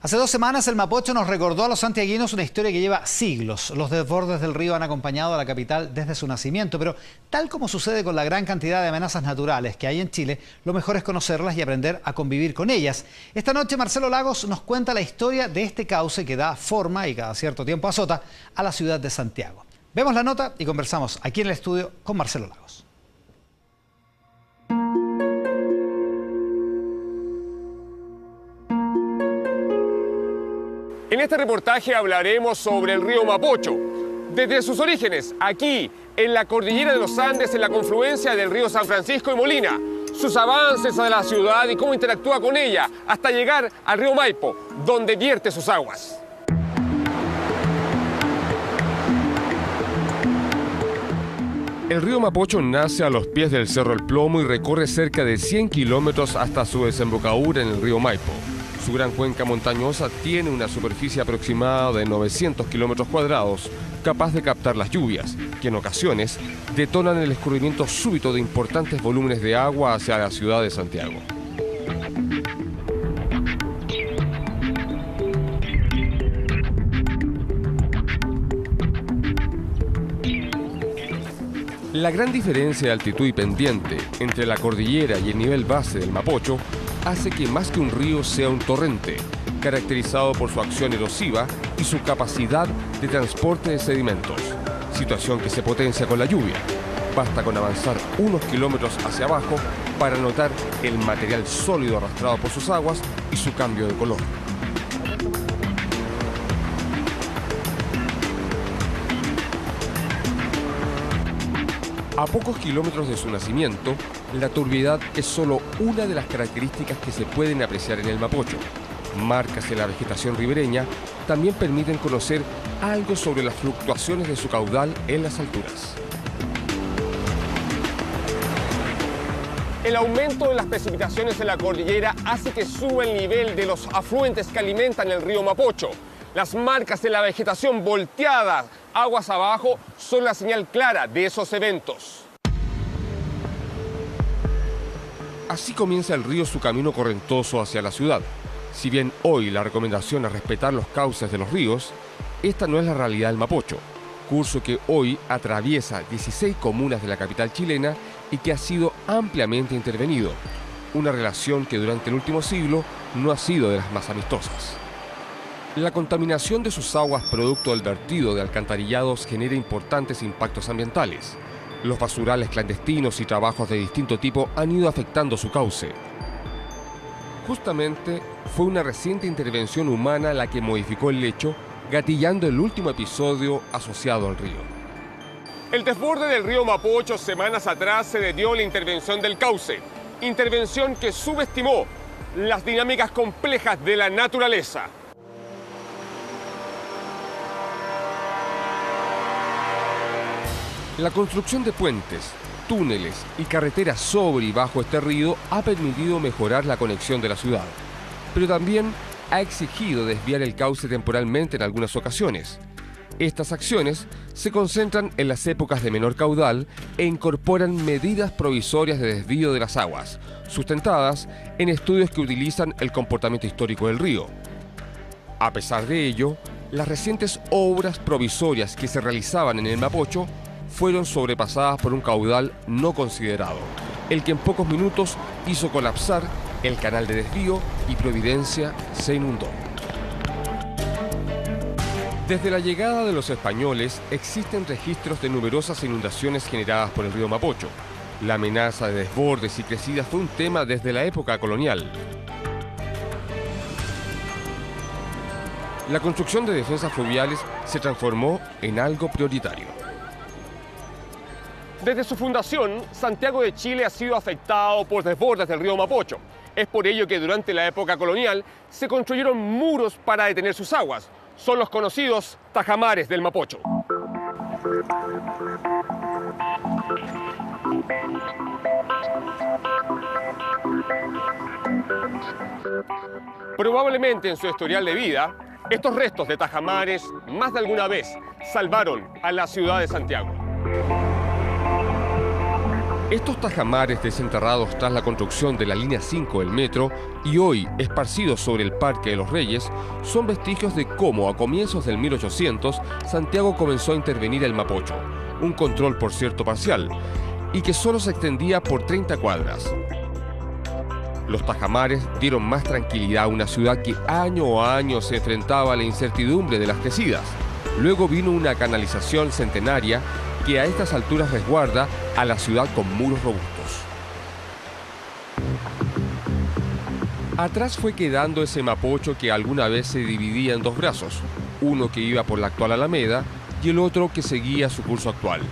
Hace 2 semanas el Mapocho nos recordó a los santiaguinos una historia que lleva siglos. Los desbordes del río han acompañado a la capital desde su nacimiento, pero tal como sucede con la gran cantidad de amenazas naturales que hay en Chile, lo mejor es conocerlas y aprender a convivir con ellas. Esta noche Marcelo Lagos nos cuenta la historia de este cauce que da forma y cada cierto tiempo azota a la ciudad de Santiago. Vemos la nota y conversamos aquí en el estudio con Marcelo Lagos. En este reportaje hablaremos sobre el río Mapocho, desde sus orígenes, aquí, en la cordillera de los Andes, en la confluencia del río San Francisco y Molina, sus avances a la ciudad y cómo interactúa con ella, hasta llegar al río Maipo, donde vierte sus aguas. El río Mapocho nace a los pies del Cerro El Plomo y recorre cerca de 100 kilómetros hasta su desembocadura en el río Maipo. Su gran cuenca montañosa tiene una superficie aproximada de 900 kilómetros cuadrados, capaz de captar las lluvias, que en ocasiones detonan el escurrimiento súbito de importantes volúmenes de agua hacia la ciudad de Santiago. La gran diferencia de altitud y pendiente entre la cordillera y el nivel base del Mapocho hace que más que un río sea un torrente, caracterizado por su acción erosiva y su capacidad de transporte de sedimentos, situación que se potencia con la lluvia. Basta con avanzar unos kilómetros hacia abajo para notar el material sólido arrastrado por sus aguas y su cambio de color. A pocos kilómetros de su nacimiento, la turbiedad es solo una de las características que se pueden apreciar en el Mapocho. Marcas en la vegetación ribereña también permiten conocer algo sobre las fluctuaciones de su caudal en las alturas. El aumento de las precipitaciones en la cordillera hace que suba el nivel de los afluentes que alimentan el río Mapocho. Las marcas de la vegetación volteadas aguas abajo son la señal clara de esos eventos. Así comienza el río su camino correntoso hacia la ciudad. Si bien hoy la recomendación es respetar los cauces de los ríos, esta no es la realidad del Mapocho, curso que hoy atraviesa 16 comunas de la capital chilena y que ha sido ampliamente intervenido. Una relación que durante el último siglo no ha sido de las más amistosas. La contaminación de sus aguas producto del vertido de alcantarillados genera importantes impactos ambientales. Los basurales clandestinos y trabajos de distinto tipo han ido afectando su cauce. Justamente fue una reciente intervención humana la que modificó el lecho, gatillando el último episodio asociado al río. El desborde del río Mapocho semanas atrás se debió a la intervención del cauce, intervención que subestimó las dinámicas complejas de la naturaleza. La construcción de puentes, túneles y carreteras sobre y bajo este río ha permitido mejorar la conexión de la ciudad, pero también ha exigido desviar el cauce temporalmente en algunas ocasiones. Estas acciones se concentran en las épocas de menor caudal e incorporan medidas provisorias de desvío de las aguas, sustentadas en estudios que utilizan el comportamiento histórico del río. A pesar de ello, las recientes obras provisorias que se realizaban en el Mapocho fueron sobrepasadas por un caudal no considerado, el que en pocos minutos hizo colapsar el canal de desvío y Providencia se inundó. Desde la llegada de los españoles existen registros de numerosas inundaciones generadas por el río Mapocho. La amenaza de desbordes y crecidas fue un tema desde la época colonial. La construcción de defensas fluviales se transformó en algo prioritario. Desde su fundación, Santiago de Chile ha sido afectado por desbordes del río Mapocho. Es por ello que durante la época colonial se construyeron muros para detener sus aguas. Son los conocidos tajamares del Mapocho. Probablemente en su historial de vida, estos restos de tajamares más de alguna vez salvaron a la ciudad de Santiago. Estos tajamares desenterrados tras la construcción de la línea 5 del metro y hoy esparcidos sobre el Parque de los Reyes son vestigios de cómo a comienzos del 1800 Santiago comenzó a intervenir el Mapocho, un control por cierto parcial, y que solo se extendía por 30 cuadras. Los tajamares dieron más tranquilidad a una ciudad que año a año se enfrentaba a la incertidumbre de las crecidas. Luego vino una canalización centenaria que a estas alturas resguarda a la ciudad con muros robustos. Atrás fue quedando ese Mapocho que alguna vez se dividía en dos brazos, uno que iba por la actual Alameda y el otro que seguía su curso actual.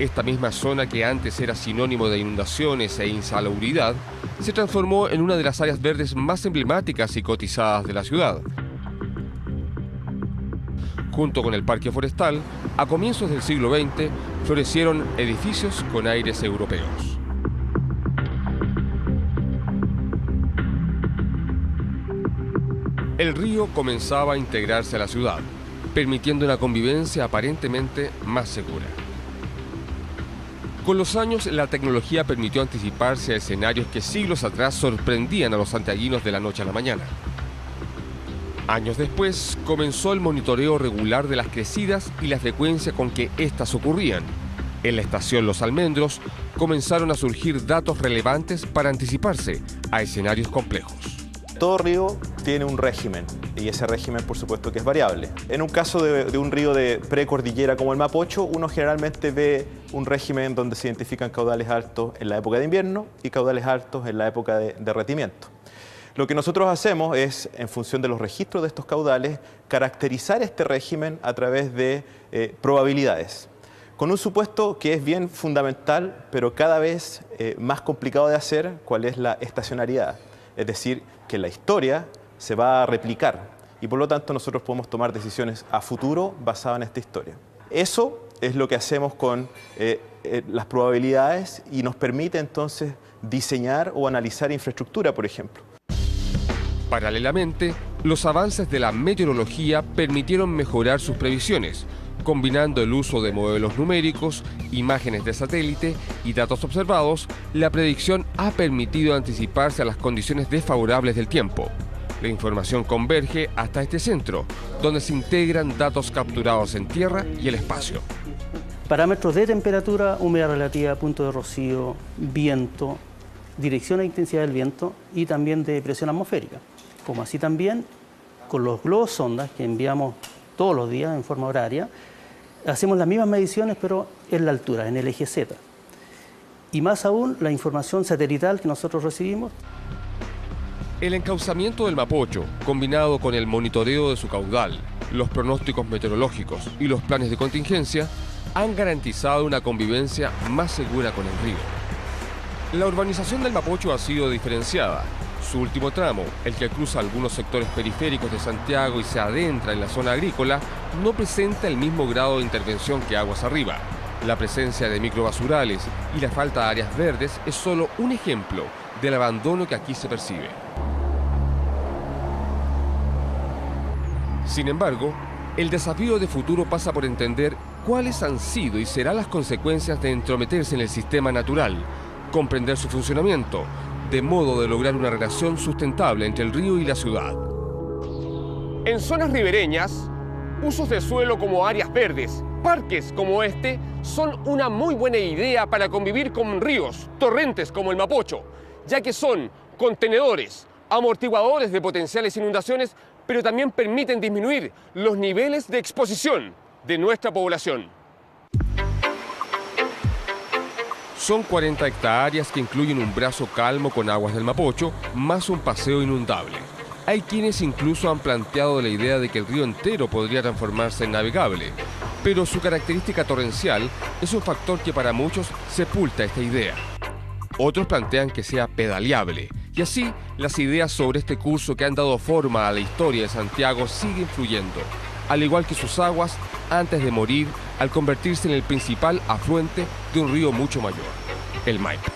Esta misma zona, que antes era sinónimo de inundaciones e insalubridad, se transformó en una de las áreas verdes más emblemáticas y cotizadas de la ciudad. Junto con el Parque Forestal, a comienzos del siglo XX, florecieron edificios con aires europeos. El río comenzaba a integrarse a la ciudad, permitiendo una convivencia aparentemente más segura. Con los años, la tecnología permitió anticiparse a escenarios que siglos atrás sorprendían a los santiaguinos de la noche a la mañana. Años después, comenzó el monitoreo regular de las crecidas y la frecuencia con que éstas ocurrían. En la estación Los Almendros comenzaron a surgir datos relevantes para anticiparse a escenarios complejos. Todo río tiene un régimen y ese régimen, por supuesto, que es variable. En un caso de un río de precordillera como el Mapocho, uno generalmente ve un régimen donde se identifican caudales altos en la época de invierno y caudales altos en la época de derretimiento. Lo que nosotros hacemos es, en función de los registros de estos caudales, caracterizar este régimen a través de probabilidades, con un supuesto que es bien fundamental, pero cada vez más complicado de hacer, cuál es la estacionariedad. Es decir, que la historia se va a replicar y por lo tanto nosotros podemos tomar decisiones a futuro basadas en esta historia. Eso es lo que hacemos con las probabilidades y nos permite entonces diseñar o analizar infraestructura, por ejemplo. Paralelamente, los avances de la meteorología permitieron mejorar sus previsiones, combinando el uso de modelos numéricos, imágenes de satélite y datos observados. La predicción ha permitido anticiparse a las condiciones desfavorables del tiempo. La información converge hasta este centro, donde se integran datos capturados en tierra y el espacio. Parámetros de temperatura, humedad relativa, punto de rocío, viento, dirección e intensidad del viento y también de presión atmosférica. Como así también con los globos sondas que enviamos todos los días en forma horaria, hacemos las mismas mediciones pero en la altura, en el eje Z. Y más aún la información satelital que nosotros recibimos. El encauzamiento del Mapocho, combinado con el monitoreo de su caudal, los pronósticos meteorológicos y los planes de contingencia, han garantizado una convivencia más segura con el río. La urbanización del Mapocho ha sido diferenciada. Su último tramo, el que cruza algunos sectores periféricos de Santiago y se adentra en la zona agrícola, no presenta el mismo grado de intervención que aguas arriba. La presencia de microbasurales y la falta de áreas verdes es solo un ejemplo del abandono que aquí se percibe. Sin embargo, el desafío de futuro pasa por entender cuáles han sido y serán las consecuencias de entrometerse en el sistema natural, comprender su funcionamiento, de modo de lograr una relación sustentable entre el río y la ciudad. En zonas ribereñas, usos de suelo como áreas verdes, parques como este, son una muy buena idea para convivir con ríos, torrentes como el Mapocho, ya que son contenedores, amortiguadores de potenciales inundaciones, pero también permiten disminuir los niveles de exposición de nuestra población. Son 40 hectáreas que incluyen un brazo calmo con aguas del Mapocho, más un paseo inundable. Hay quienes incluso han planteado la idea de que el río entero podría transformarse en navegable, pero su característica torrencial es un factor que para muchos sepulta esta idea. Otros plantean que sea pedaleable, y así las ideas sobre este curso que han dado forma a la historia de Santiago siguen fluyendo, al igual que sus aguas antes de morir al convertirse en el principal afluente de un río mucho mayor, el Maipo.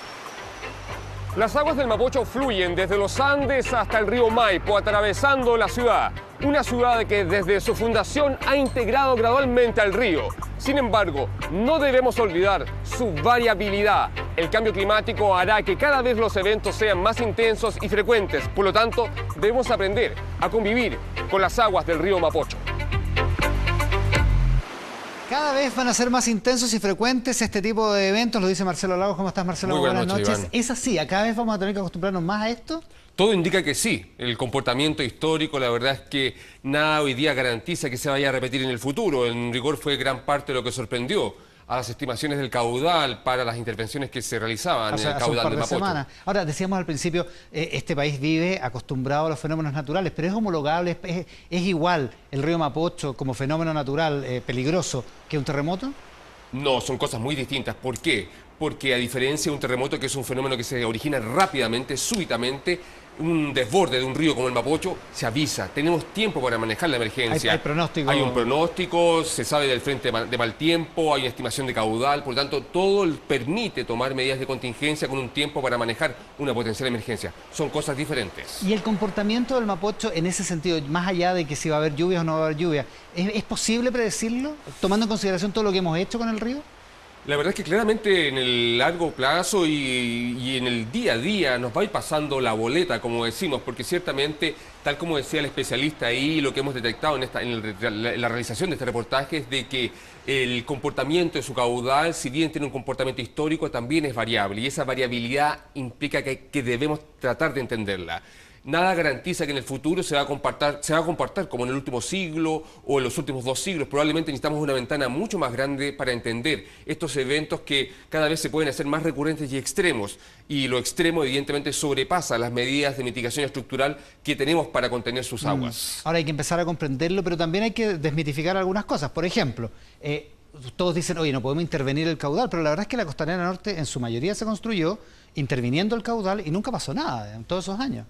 Las aguas del Mapocho fluyen desde los Andes hasta el río Maipo, atravesando la ciudad. Una ciudad que desde su fundación ha integrado gradualmente al río. Sin embargo, no debemos olvidar su variabilidad. El cambio climático hará que cada vez los eventos sean más intensos y frecuentes. Por lo tanto, debemos aprender a convivir con las aguas del río Mapocho. Cada vez van a ser más intensos y frecuentes este tipo de eventos, lo dice Marcelo Lagos. ¿Cómo estás, Marcelo? Muy buenas noches, noches. Iván. ¿Es así? ¿Cada vez vamos a tener que acostumbrarnos más a esto? Todo indica que sí. El comportamiento histórico, la verdad es que nada hoy día garantiza que se vaya a repetir en el futuro. En rigor fue gran parte de lo que sorprendió a las estimaciones del caudal para las intervenciones que se realizaban en el caudal del Mapocho. Semanas. Ahora, decíamos al principio, este país vive acostumbrado a los fenómenos naturales, pero es homologable, es igual el río Mapocho como fenómeno natural peligroso que un terremoto. No, son cosas muy distintas. ¿Por qué? Porque a diferencia de un terremoto, que es un fenómeno que se origina rápidamente, súbitamente, un desborde de un río como el Mapocho, se avisa. Tenemos tiempo para manejar la emergencia. Hay pronóstico. Hay un pronóstico, se sabe del frente de mal tiempo, hay una estimación de caudal, por lo tanto, todo permite tomar medidas de contingencia con un tiempo para manejar una potencial emergencia. Son cosas diferentes. ¿Y el comportamiento del Mapocho en ese sentido, más allá de que si va a haber lluvias o no va a haber lluvia, es posible predecirlo, tomando en consideración todo lo que hemos hecho con el río? La verdad es que claramente en el largo plazo y en el día a día nos va a ir pasando la boleta, como decimos, porque ciertamente, tal como decía el especialista ahí, lo que hemos detectado en la realización de este reportaje es de que el comportamiento de su caudal, si bien tiene un comportamiento histórico, también es variable, y esa variabilidad implica que debemos tratar de entenderla. Nada garantiza que en el futuro se va a comportar como en el último siglo o en los últimos 2 siglos. Probablemente necesitamos una ventana mucho más grande para entender estos eventos que cada vez se pueden hacer más recurrentes y extremos. Y lo extremo evidentemente sobrepasa las medidas de mitigación estructural que tenemos para contener sus aguas. Ahora hay que empezar a comprenderlo, pero también hay que desmitificar algunas cosas. Por ejemplo, todos dicen, oye, no podemos intervenir el caudal, pero la verdad es que la Costanera Norte en su mayoría se construyó interviniendo el caudal y nunca pasó nada en todos esos años.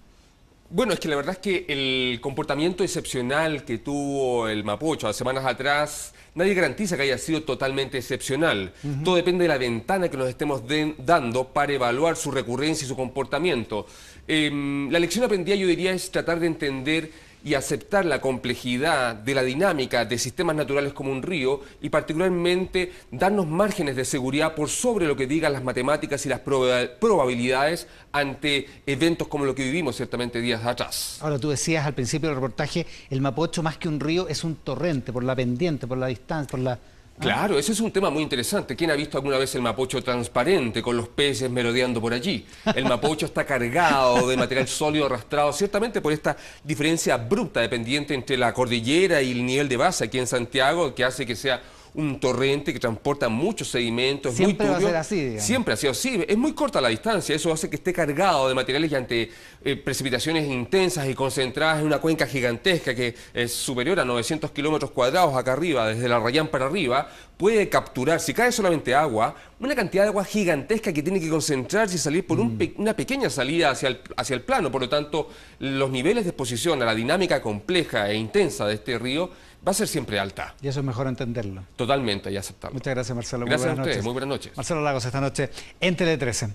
Bueno, es que la verdad es que el comportamiento excepcional que tuvo el Mapocho hace semanas atrás, nadie garantiza que haya sido totalmente excepcional. Todo depende de la ventana que nos estemos dando para evaluar su recurrencia y su comportamiento. La lección aprendida, yo diría, es tratar de entender y aceptar la complejidad de la dinámica de sistemas naturales como un río y particularmente darnos márgenes de seguridad por sobre lo que digan las matemáticas y las probabilidades ante eventos como lo que vivimos ciertamente días atrás. Ahora, tú decías al principio del reportaje, el Mapocho más que un río es un torrente, por la pendiente, por la distancia, por la... Claro, ese es un tema muy interesante. ¿Quién ha visto alguna vez el Mapocho transparente con los peces merodeando por allí? El Mapocho está cargado de material sólido arrastrado, ciertamente por esta diferencia abrupta de pendiente entre la cordillera y el nivel de base aquí en Santiago, que hace que sea un torrente que transporta muchos sedimentos. Siempre muy turbio. va a ser así, digamos. Siempre ha sido así. Es muy corta la distancia. Eso hace que esté cargado de materiales y ante precipitaciones intensas y concentradas en una cuenca gigantesca que es superior a 900 kilómetros cuadrados acá arriba, desde la Arrayán para arriba, puede capturar, si cae solamente agua, una cantidad de agua gigantesca que tiene que concentrarse y salir por una pequeña salida hacia el plano. Por lo tanto, los niveles de exposición a la dinámica compleja e intensa de este río va a ser siempre alta. Y eso es mejor entenderlo. Totalmente y aceptarlo. Muchas gracias, Marcelo. Gracias Muy a buenas ustedes. noches. Muy buenas noches. Marcelo Lagos esta noche en Tele 13.